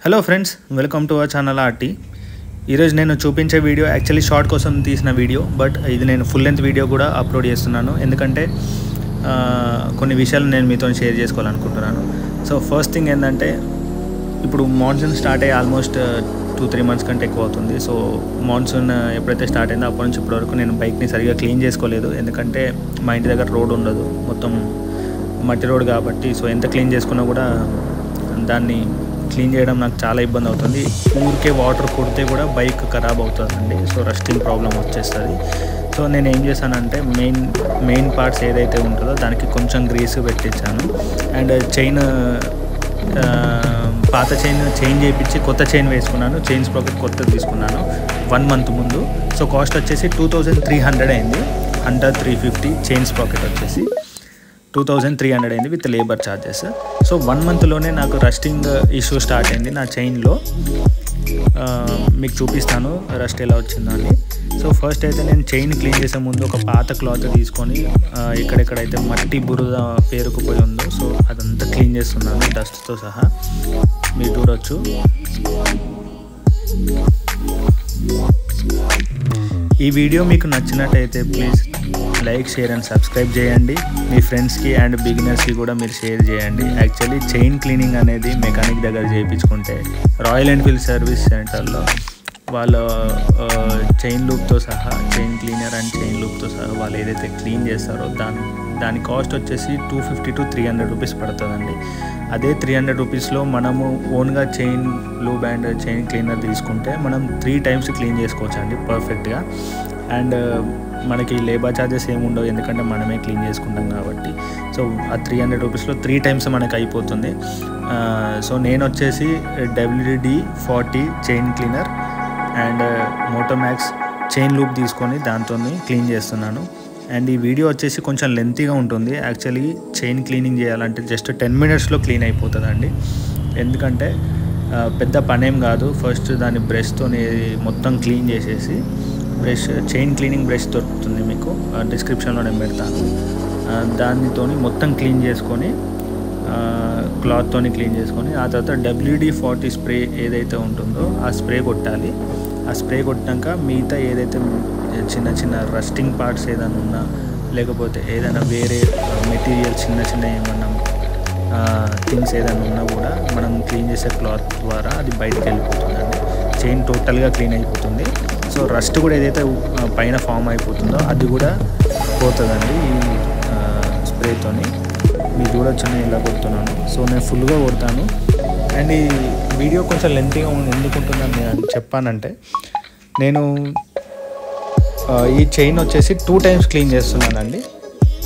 Hello friends, welcome to our channel RT. ఈరోజు నేను చూపించే వీడియో యాక్చువల్లీ షార్ట్ కోసం తీసిన వీడియో, బట్ ఇది నేను ఫుల్ లెంత్ వీడియో కూడా అప్లోడ్ చేస్తున్నాను. ఎందుకంటే కొన్ని విషయాలు నేను మీతో షేర్ చేసుకోవాలనుకుంటున్నాను. సో ఫస్ట్ థింగ్ ఏంటంటే, ఇప్పుడు మాన్సూన్ స్టార్ట్ అయ్యి ఆల్మోస్ట్ 2-3 months కంటే ఎక్కువ అవుతుంది. సో మాన్సూన్ ఎప్పుడైతే స్టార్ట్ అయిందో అప్పటి నుంచి ఇప్పటివరకు నేను బైక్ని సరిగా క్లీన్ చేసుకోలేదు. ఎందుకంటే మా ఇంటి దగ్గర రోడ్ ఉండదు, మొత్తం మట్టి రోడ్ కాబట్టి. సో ఎంత క్లీన్ చేసుకున్నా కూడా దాన్ని క్లీన్ చేయడం నాకు చాలా ఇబ్బంది అవుతుంది. ఊరికే వాటర్ కొడితే కూడా బైక్ ఖరాబ్ అవుతుందండి. సో రస్టింగ్ ప్రాబ్లం వచ్చేస్తుంది. సో నేను ఏం చేశానంటే, మెయిన్ పార్ట్స్ ఏదైతే ఉంటుందో దానికి కొంచెం గ్రీస్ పెట్టించాను. అండ్ పాత చైన్ చేయించి కొత్త చైన్ వేసుకున్నాను. చైన్ స్ప్రాకెట్ కొత్తది తీసుకున్నాను 1 month ముందు. సో కాస్ట్ వచ్చేసి 2300 అయింది. అండర్ 350 చైన్ స్ప్రాకెట్ వచ్చేసి 2300 అయింది విత్ లేబర్ ఛార్జెస్. సో 1 monthలోనే నాకు రస్టింగ్ ఇష్యూ స్టార్ట్ అయింది నా చైన్లో. మీకు చూపిస్తాను రస్ట్ ఎలా వచ్చిందో అని. సో ఫస్ట్ అయితే నేను చైన్ క్లీన్ చేసే ముందు ఒక పాత క్లాత్ తీసుకొని ఎక్కడెక్కడైతే మట్టి బురద పేరుకుపోయి ఉందో సో అదంతా క్లీన్ చేస్తున్నాను డస్ట్తో సహా. మీరు చూడొచ్చు. ఈ వీడియో మీకు నచ్చినట్టయితే please like, share and subscribe చేయండి. మీ ఫ్రెండ్స్కి అండ్ బిగినర్స్కి కూడా మీరు షేర్ చేయండి. యాక్చువల్లీ చైన్ క్లీనింగ్ అనేది మెకానిక్ దగ్గర చేయించుకుంటే రాయల్ ఎన్ఫీల్డ్ సర్వీస్ సెంటర్లో వాళ్ళు చైన్ లూప్తో సహా, చైన్ క్లీనర్ అండ్ చైన్ లూప్తో సహా వాళ్ళు ఏదైతే క్లీన్ చేస్తారో దాని కాస్ట్ వచ్చేసి 250 to 300 రూపీస్ పడుతుందండి. అదే 300 రూపీస్లో మనము ఓన్గా chain loop and chain cleaner తీసుకుంటే మనం 3 times క్లీన్ చేసుకోవచ్చు అండి పర్ఫెక్ట్గా. అండ్ మనకి లేబర్ ఛార్జెస్ ఏమి ఉండవు, ఎందుకంటే మనమే క్లీన్ చేసుకుంటాం కాబట్టి. సో ఆ 300 రూపీస్లో 3 times మనకు అయిపోతుంది. సో నేను వచ్చేసి WD-40 chain cleaner and Motomax chain lube తీసుకొని దాంతో క్లీన్ చేస్తున్నాను. అండ్ ఈ వీడియో వచ్చేసి కొంచెం లెంతీగా ఉంటుంది. యాక్చువల్లీ చైన్ క్లీనింగ్ చేయాలంటే జస్ట్ 10 minutesలో క్లీన్ అయిపోతుందండి. ఎందుకంటే పెద్ద పనేం కాదు. ఫస్ట్ దాన్ని బ్రష్తో మొత్తం క్లీన్ చేసేసి, చైన్ క్లీనింగ్ బ్రష్ దొరుకుతుంది మీకు, డిస్క్రిప్షన్లో నేను పెడతాను. దానితో మొత్తం క్లీన్ చేసుకొని క్లాత్తో క్లీన్ చేసుకొని ఆ తర్వాత WD-40 స్ప్రే ఏదైతే ఉంటుందో ఆ స్ప్రే కొట్టాలి. ఆ స్ప్రే కొట్టాక మిగతా ఏదైతే చిన్న చిన్న రస్టింగ్ పార్ట్స్ ఏదైనా ఉన్నా, లేకపోతే ఏదైనా వేరే మెటీరియల్ చిన్న ఏమన్నా థింగ్స్ ఏదైనా ఉన్నా కూడా మనం క్లీన్ చేసే క్లాత్ ద్వారా అది బయటకు వెళ్ళిపోతుందండి. చైన్ టోటల్గా క్లీన్ అయిపోతుంది. సో రస్ట్ కూడా ఏదైతే పైన ఫామ్ అయిపోతుందో అది కూడా పోతుందండి ఈ స్ప్రేతోని. మీరు చూడొచ్చు నేను ఇలా కొడుతున్నాను. సో నేను ఫుల్గా కొడతాను. అండ్ ఈ వీడియో కొంచెం లెంతీగా ఎందుకుంటుందని నేను చెప్పానంటే, నేను ఈ చైన్ వచ్చేసి 2 times క్లీన్ చేస్తున్నానండి.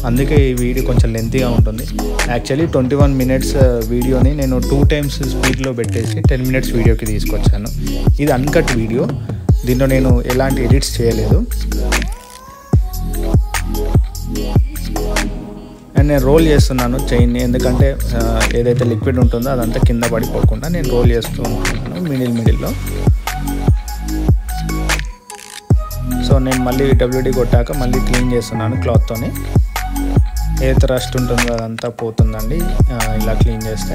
అందుకే ఈ వీడియో కొంచెం లెంతీగా ఉంటుంది. యాక్చువల్లీ 21 minutes వీడియోని నేను 2 times స్పీడ్లో పెట్టేసి 10 minutes వీడియోకి తీసుకొచ్చాను. ఇది అన్కట్ వీడియో, దీంట్లో నేను ఎలాంటి ఎడిట్స్ చేయలేదు. అండ్ నేను రోల్ చేస్తున్నాను చైన్ని, ఎందుకంటే ఏదైతే లిక్విడ్ ఉంటుందో అదంతా కింద పడిపోకుండా నేను రోల్ చేస్తూ ఉంటున్నాను మిడిల్లో. సో నేను మళ్ళీ WD కొట్టాక మళ్ళీ క్లీన్ చేస్తున్నాను క్లాత్తోని. ఏదైతే రస్ట్ ఉంటుందో అదంతా పోతుందండి ఇలా క్లీన్ చేస్తే.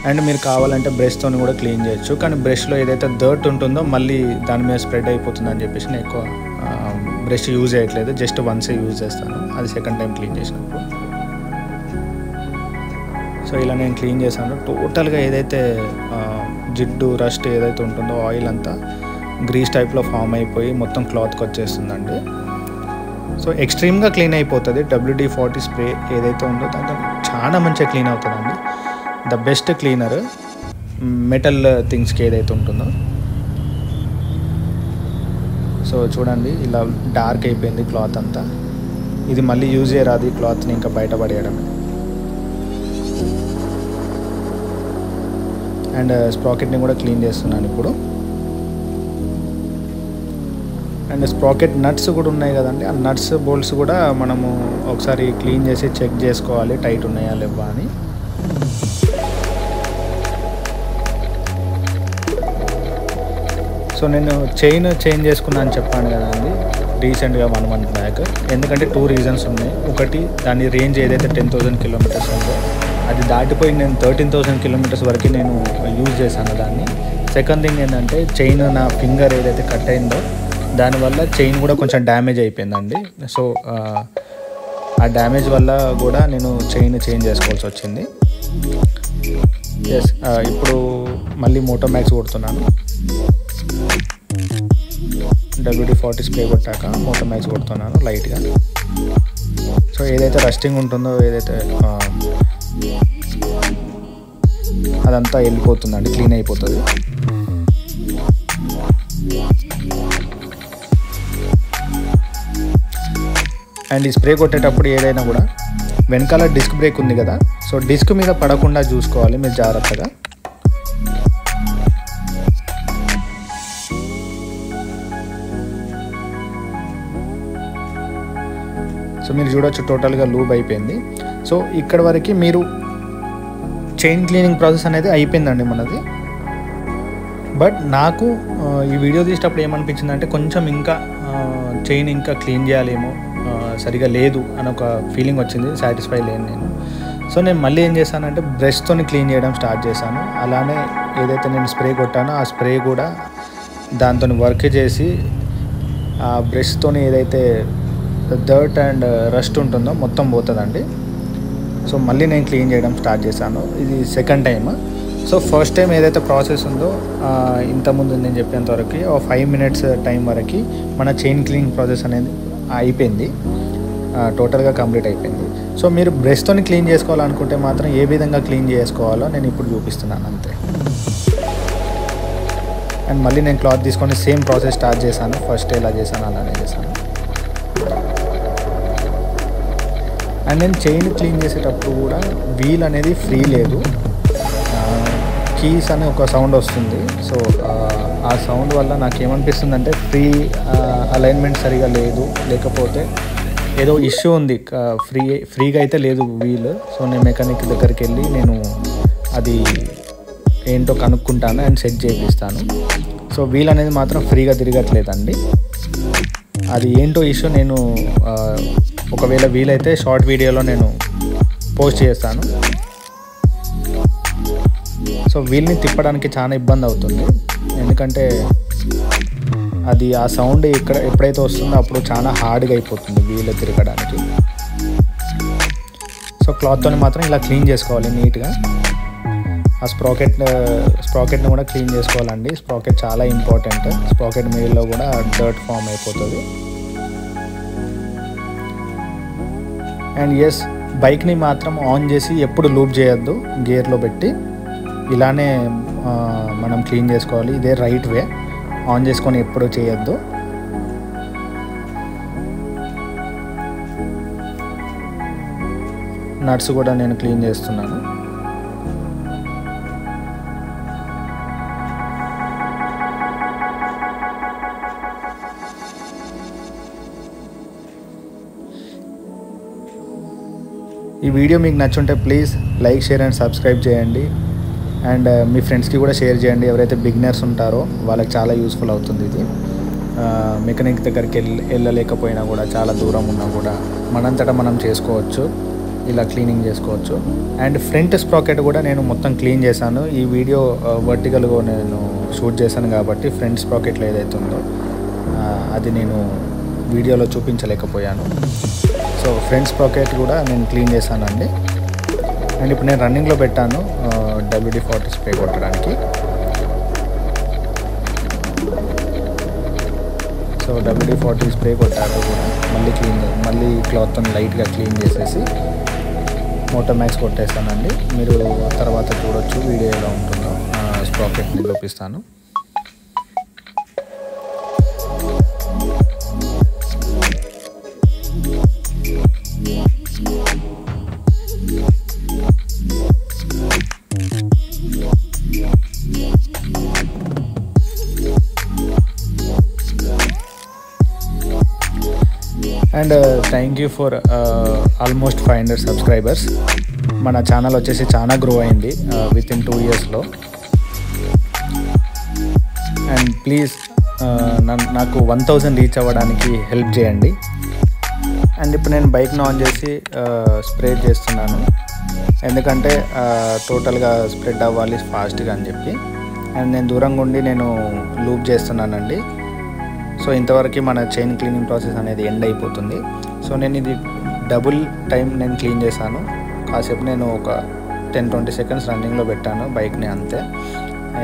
అండ్ మీరు కావాలంటే బ్రష్తో కూడా క్లీన్ చేయొచ్చు, కానీ బ్రష్లో ఏదైతే డర్ట్ ఉంటుందో మళ్ళీ దాని మీద స్ప్రెడ్ అయిపోతుందని చెప్పేసి నేను ఎక్కువ బ్రష్ యూజ్ చేయట్లేదు. జస్ట్ వన్సే యూజ్ చేస్తాను, అది సెకండ్ టైం క్లీన్ చేసినప్పుడు. సో ఇలా నేను క్లీన్ చేశాను. టోటల్గా ఏదైతే జిడ్డు రస్ట్ ఏదైతే ఉంటుందో ఆయిల్ అంతా గ్రీస్ టైప్లో ఫామ్ అయిపోయి మొత్తం క్లాత్కి వచ్చేస్తుందండి. సో ఎక్స్ట్రీమ్గా క్లీన్ అయిపోతుంది. WD-40 స్ప్రే ఏదైతే ఉందో దాంతో చాలా మంచిగా క్లీన్ అవుతుందండి. ద బెస్ట్ క్లీనర్ మెటల్ థింగ్స్కి ఏదైతే ఉంటుందో. సో చూడండి ఇలా డార్క్ అయిపోయింది క్లాత్ అంతా. ఇది మళ్ళీ యూజ్ చేయరాదు ఈ క్లాత్ని, ఇంకా బయటపడేయడమే. అండ్ స్ప్రాకెట్ని కూడా క్లీన్ చేస్తున్నాను ఇప్పుడు. అండ్ స్ప్రాకెట్ నట్స్ కూడా ఉన్నాయి కదండి, ఆ నట్స్ బోల్ట్స్ కూడా మనము ఒకసారి క్లీన్ చేసి చెక్ చేసుకోవాలి టైట్ ఉన్నాయా లేవా అని. సో నేను చైన్ చేంజ్ చేసుకున్నాను చెప్పాను కదండి రీసెంట్గా 1 month బ్యాక్. ఎందుకంటే 2 reasons ఉన్నాయి. ఒకటి, దాని రేంజ్ ఏదైతే 10,000 kilometers ఉందో అది దాటిపోయి నేను 13,000 కిలోమీటర్స్ వరకు నేను యూజ్ చేశాను దాన్ని. సెకండ్ థింగ్ ఏంటంటే చైన్ నా ఫింగర్ ఏదైతే కట్ అయిందో దానివల్ల చైన్ కూడా కొంచెం డ్యామేజ్ అయిపోయిందండి. సో ఆ డ్యామేజ్ వల్ల కూడా నేను చైన్ చేంజ్ చేసుకోవాల్సి వచ్చింది. ఎస్, ఇప్పుడు మళ్ళీ మోటోమాక్స్ కొడుతున్నాను. WD-40 స్ప్రే కొట్టాక మోటోమాక్స్ కొడుతున్నాను లైట్గా. సో ఏదైతే రస్టింగ్ ఉంటుందో, ఏదైతే అదంతా వెళ్ళిపోతుందండి, క్లీన్ అయిపోతుంది. అండ్ ఈ స్ప్రే కొట్టేటప్పుడు ఏదైనా కూడా వెనకాల డిస్క్ బ్రేక్ ఉంది కదా, సో డిస్క్ మీద పడకుండా చూసుకోవాలి మీరు జాగ్రత్తగా. సో మీరు చూడొచ్చు టోటల్గా లూబ్ అయిపోయింది. సో ఇక్కడ వరకు మీరు చైన్ క్లీనింగ్ ప్రాసెస్ అనేది అయిపోయిందండి మనది. బట్ నాకు ఈ వీడియో తీసేటప్పుడు ఏమనిపించింది అంటే కొంచెం ఇంకా చైన్ ఇంకా క్లీన్ చేయాలేమో, సరిగా లేదు అని ఒక ఫీలింగ్ వచ్చింది, సాటిస్ఫై లేను నేను. సో నేను మళ్ళీ ఏం చేశానంటే బ్రష్తో క్లీన్ చేయడం స్టార్ట్ చేశాను. అలానే ఏదైతే నేను స్ప్రే కొట్టానో ఆ స్ప్రే కూడా దాంతో వర్క్ చేసి ఆ బ్రష్తో ఏదైతే డర్ట్ అండ్ రస్ట్ ఉంటుందో మొత్తం పోతుందండి. సో మళ్ళీ నేను క్లీన్ చేయడం స్టార్ట్ చేశాను. ఇది second time. So first time ఏదైతే ప్రాసెస్ ఉందో ఇంతకుముందు నేను చెప్పేంతవరకు 5 minutes టైం వరకు మన చైన్ క్లీనింగ్ ప్రాసెస్ అనేది అయిపోయింది, టోటల్గా కంప్లీట్ అయిపోయింది. సో మీరు బ్రష్తో క్లీన్ చేసుకోవాలనుకుంటే మాత్రం ఏ విధంగా క్లీన్ చేసుకోవాలో నేను ఇప్పుడు చూపిస్తున్నాను అంతే. అండ్ మళ్ళీ నేను క్లాత్ తీసుకొని సేమ్ ప్రాసెస్ స్టార్ట్ చేశాను. ఫస్ట్ ఎలా చేశాను అలానే చేశాను. అండ్ నేను చైన్ క్లీన్ చేసేటప్పుడు కూడా వీల్ అనేది ఫ్రీ లేదు, కీస్ అనే ఒక సౌండ్ వస్తుంది. సో ఆ సౌండ్ వల్ల నాకు ఏమనిపిస్తుంది అంటే అలైన్మెంట్ సరిగా లేదు, లేకపోతే ఏదో ఇష్యూ ఉంది, ఫ్రీగా అయితే లేదు వీల్. సో నేను మెకానిక్ దగ్గరికి వెళ్ళి నేను అది ఏంటో కనుక్కుంటాను అండ్ సెట్ చేపిస్తాను. సో వీల్ అనేది మాత్రం ఫ్రీగా తిరగట్లేదండి. అది ఏంటో ఇష్యూ నేను ఒకవేళ వీలైతే షార్ట్ వీడియోలో నేను పోస్ట్ చేస్తాను. సో వీల్ని తిప్పడానికి చాలా ఇబ్బంది అవుతుంది, ఎందుకంటే అది ఆ సౌండ్ ఎప్పుడైతే వస్తుందో అప్పుడు చాలా హార్డ్గా అయిపోతుంది వీల్ తిరగడానికి. సో క్లాత్తో మాత్రం ఇలా క్లీన్ చేసుకోవాలి నీట్గా. ఆ స్ప్రాకెట్ని కూడా క్లీన్ చేసుకోవాలండి. స్ప్రాకెట్ చాలా ఇంపార్టెంట్. స్ప్రాకెట్ మిడిల్లో కూడా డర్ట్ ఫామ్ అయిపోతుంది. అండ్ ఎస్, బైక్ని మాత్రం ఆన్ చేసి ఎప్పుడు లూప్ చేయొద్దు, గేర్లో పెట్టి ఇలానే మనం క్లీన్ చేసుకోవాలి. ఇదే రైట్ వే. ఆన్ చేసుకొని ఎప్పుడు చేయొద్దు. నట్స్ కూడా నేను క్లీన్ చేస్తున్నాను. ఈ వీడియో మీకు నచ్చుంటే please like, share and subscribe చేయండి. అండ్ మీ ఫ్రెండ్స్కి కూడా షేర్ చేయండి. ఎవరైతే బిగినర్స్ ఉంటారో వాళ్ళకి చాలా యూస్ఫుల్ అవుతుంది ఇది. మెకానిక్ దగ్గరికి వెళ్ళలేకపోయినా కూడా, చాలా దూరం ఉన్నా కూడా మనంతటా మనం చేసుకోవచ్చు, ఇలా క్లీనింగ్ చేసుకోవచ్చు. అండ్ ఫ్రంట్ స్ప్రాకెట్ కూడా నేను మొత్తం క్లీన్ చేశాను. ఈ వీడియో వర్టికల్గా నేను షూట్ చేశాను కాబట్టి ఫ్రంట్ స్ప్రాకెట్లో ఏదైతే ఉందో అది నేను వీడియోలో చూపించలేకపోయాను. సో ఫ్రంట్ స్ప్రాకెట్ కూడా నేను క్లీన్ చేశానండి. అండ్ ఇప్పుడు నేను రన్నింగ్లో పెట్టాను WD-40 స్ప్రే కొట్టడానికి. సో WD-40 స్ప్రే కొట్టాక కూడా మళ్ళీ క్లాత్తో లైట్గా క్లీన్ చేసేసి మోటోమాక్స్ కొట్టేస్తానండి. మీరు తర్వాత చూడొచ్చు వీడియో ఎలా ఉంటుందో. స్ప్రాకెట్ని చూపిస్తాను. And thank you for almost 500 subscribers. మన ఛానల్ వచ్చేసి చాలా గ్రో అయింది వితిన్ 2 yearsలో. అండ్ ప్లీజ్ నాకు 1000 రీచ్ అవ్వడానికి హెల్ప్ చేయండి. అండ్ ఇప్పుడు నేను బైక్ను ఆన్ చేసి స్ప్రే చేస్తున్నాను. ఎందుకంటే టోటల్గా స్ప్రెడ్ అవ్వాలి ఫాస్ట్గా అని చెప్పి. అండ్ నేను దూరంగా ఉండి నేను లూప్ చేస్తున్నానండి. సో ఇంతవరకు మన చైన్ క్లీనింగ్ ప్రాసెస్ అనేది ఎండ్ అయిపోతుంది. సో నేను ఇది డబుల్ టైం నేను క్లీన్ చేశాను. కాసేపు నేను ఒక 10-20 సెకండ్స్ రన్నింగ్లో పెట్టాను బైక్ని, అంతే.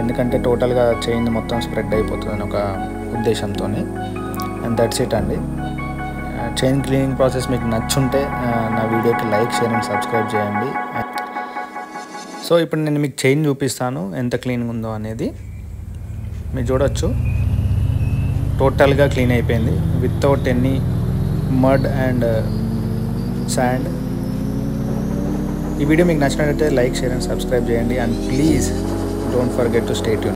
ఎందుకంటే టోటల్గా చైన్ మొత్తం స్ప్రెడ్ అయిపోతుందని ఒక ఉద్దేశంతో. అండ్ దట్స్ ఇట్ అండి. చైన్ క్లీనింగ్ ప్రాసెస్ మీకు నచ్చుంటే నా వీడియోకి లైక్, షేర్ అండ్ సబ్స్క్రైబ్ చేయండి. సో ఇప్పుడు నేను మీకు చైన్ చూపిస్తాను ఎంత క్లీన్ ఉందో అనేది. మీరు చూడొచ్చు, టోటల్గా క్లీన్ అయిపోయింది without any mud and sand. ఈ వీడియో మీకు నచ్చినట్లయితే లైక్, షేర్ అండ్ సబ్స్క్రైబ్ చేయండి. And please don't forget to stay tune.